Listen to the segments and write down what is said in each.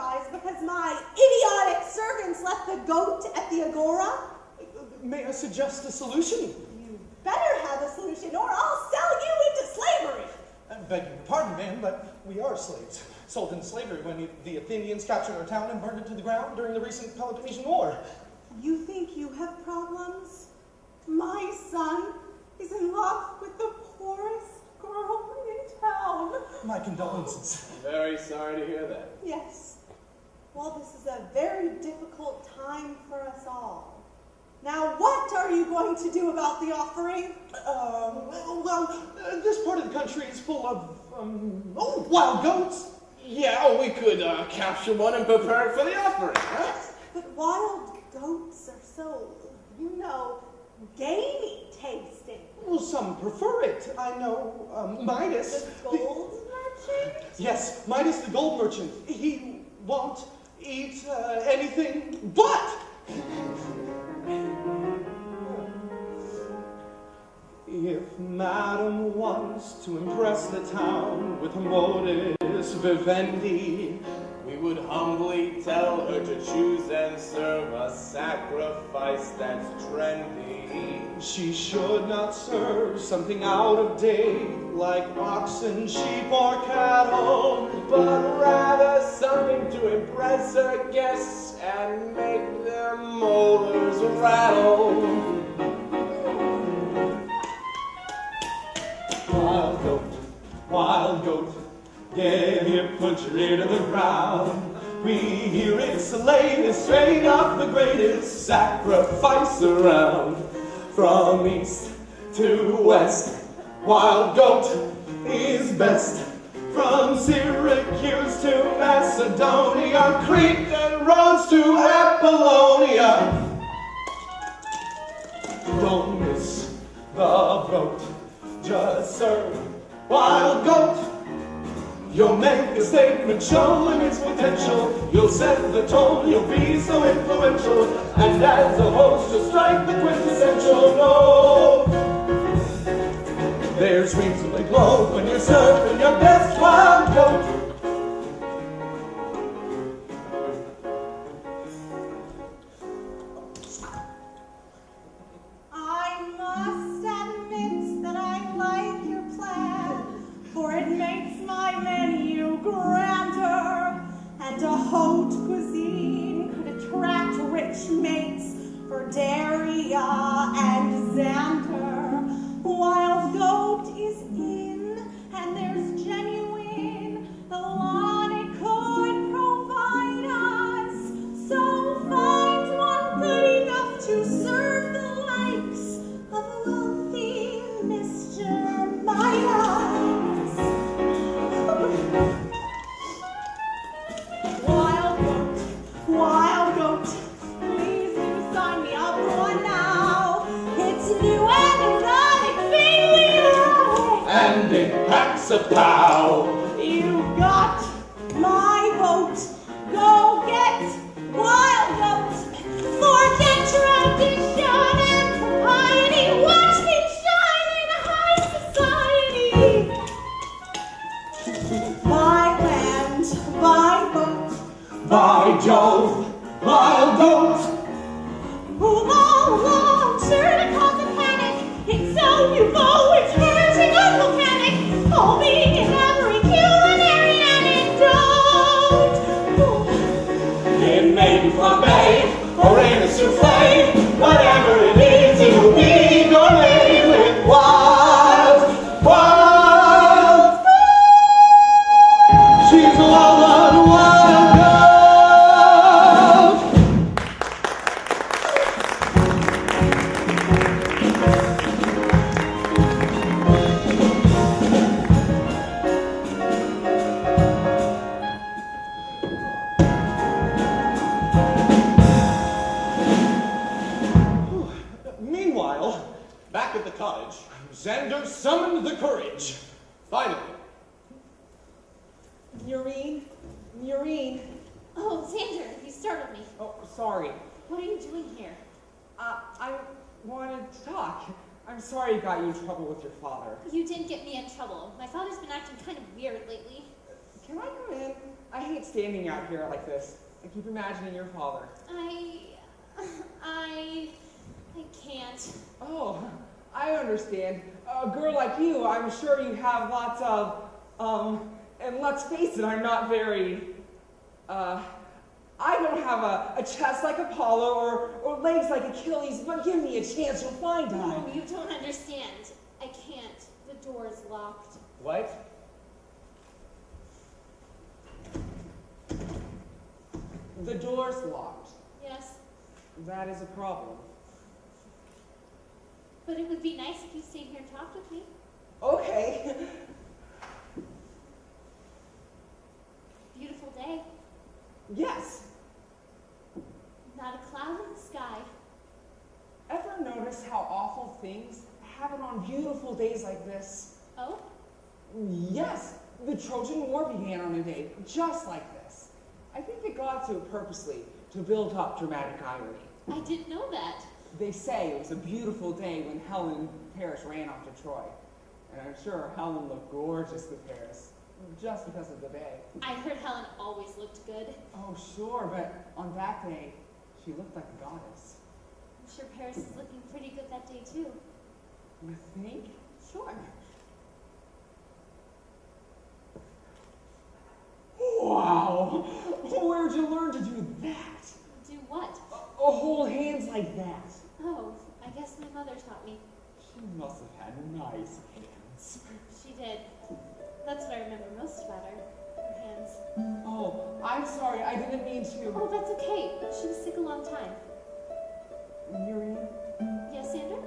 apologize because my idiotic servants left the goat at the agora? May I suggest a solution? You better have a solution or I'll sell you into slavery. I beg your pardon, ma'am, but we are slaves. Sold into slavery when the Athenians captured our town and burned it to the ground during the recent Peloponnesian War. You think you have problems? My son is in love with the poorest girl in town. My condolences. Very sorry to hear that. Yes. Well, this is a very difficult time for us all. Now, what are you going to do about the offering? This part of the country is full of, wild goats. Yeah, we could capture one and prepare it for the offering, huh? But wild goats are so, gamey tasting. Well, some prefer it. I know, Midas. The gold merchant? Yes, Midas the gold merchant. He won't eat anything but. If Madam wants to impress the town with her modus vivendi, We would humbly tell her to choose and serve a sacrifice that's trendy. she should not serve something out of date like oxen, sheep, or cattle, But rather something to impress her guests and make their molars rattle. Wild goat, get here, put your ear to the ground. We hear it's the latest, straight up the greatest sacrifice around. From east to west, wild goat is best. From Syracuse to Macedonia, Crete and Rhodes to Apollonia. Don't miss the boat, just serve wild goat. You'll make a statement showing its potential. You'll set the tone, you'll be so influential. And as a host, you'll strike the quintessential note. There's reason to glow when you're serving your best wild goat. I must admit that I like your plan, for it makes my menu grander, and a haute cuisine could attract rich mates for Daria and Xander. Wild goat is in, and there's genuine, the lawn it could provide us. So find one good enough to serve the likes of wealthy Mr. Midas. Wild goat, please do sign me up for one now. It's new and exotic, And it packs a pow. you got my vote. Go get wild goat. Forget tradition and propriety. Watch me shine in high society. My land, my vote. By Jove, wild goat. Move along, sure to cause a panic. It's so nouveau, it's verging on volcanic. Homing in every culinary anecdote. It may be flambe or in a souffle, whatever it is, it'll be gourmet with wild. She's a wild goat. Meanwhile, back at the cottage, Xander summoned the courage. Finally. Murine. Oh, Xander, you startled me. Oh, sorry. What are you doing here? I wanted to talk. I'm sorry I got you in trouble with your father. You didn't get me in trouble. My father's been acting kind of weird lately. Can I come in? I hate hate standing out here like this. I keep imagining your father. I can't. Oh, I understand. A girl like you, I'm sure you have lots of, and let's face it, I'm not very, I don't have a chest like Apollo or legs like Achilles, but give me a chance, you'll find No, out. you don't understand. I can't. The door's locked. What? The door's locked. Yes, That is a problem. but it would be nice if you stayed here and talked with me. Okay. Beautiful day. Yes. Not a cloud in the sky. Ever notice how awful things happen on beautiful days like this? Oh? Yes, the Trojan War began on a day just like this. I think the gods do it purposely to build up dramatic irony. I didn't know that. They say it was a beautiful day when Helen and Paris ran off to Troy. And I'm sure Helen looked gorgeous with Paris, just because of the day. I heard Helen always looked good. Oh, sure, but on that day, she looked like a goddess. I'm sure Paris is looking pretty good that day, too. You think? Sure. Wow! Where'd you learn to do that? Do what? Hold hands like that. Oh, I guess my mother taught me. She must have had nice hands. She did. That's what I remember most about her hands. Oh, I'm sorry, I didn't mean to. Oh, that's okay. She was sick a long time. Miriam? Yes, Sandra?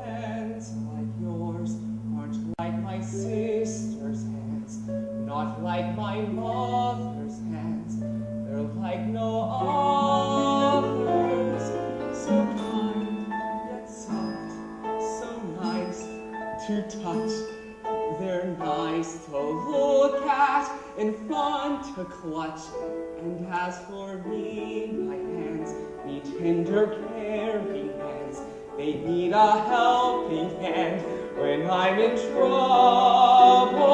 Hands like yours aren't like my sister's hands, not like my mother's hands. They're like no others, so kind yet soft, so nice to touch. They're nice to look at and fun to clutch. And as for me, my hands need tender, caring hands. They need a helping hand when I'm in trouble.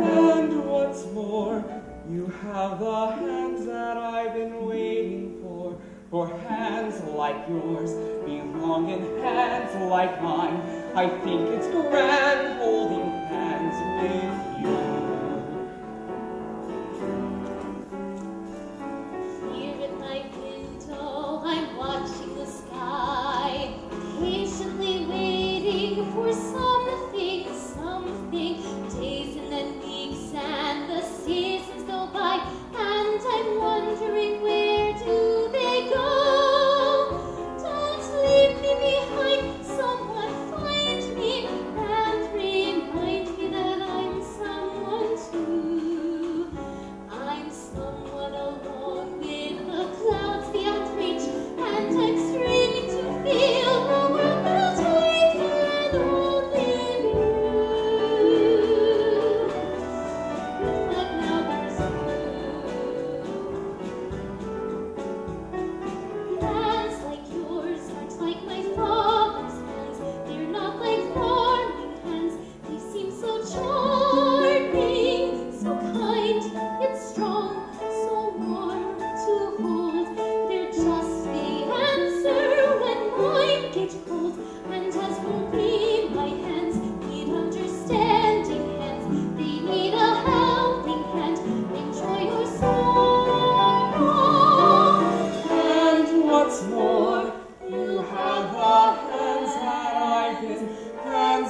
And what's more, you have the hands that I've been waiting for. For hands like yours belong in hands like mine. I think it's grand holding hands with you. Here at my window, I'm watching the sky, patiently waiting for something. Days and then weeks and the seasons go by, and I'm wondering, where do they go? Don't leave me behind, someone find me and remind me that I'm someone too. I'm someone alone with the clouds beyond reach, and I'm straining to feel the world that I can only view. But now there's you. Hands like yours aren't like my father's hands. They're not like farming hands. They seem so charming, so kind, yet strong, so warm to hold. They're just the answer when mine get cold. And as for me, my hands need understanding hands. They need a helping hand. Enjoy your sorrow. And what's more, you have the hands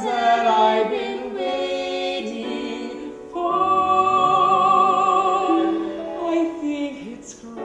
that I've been waiting for. I think it's grand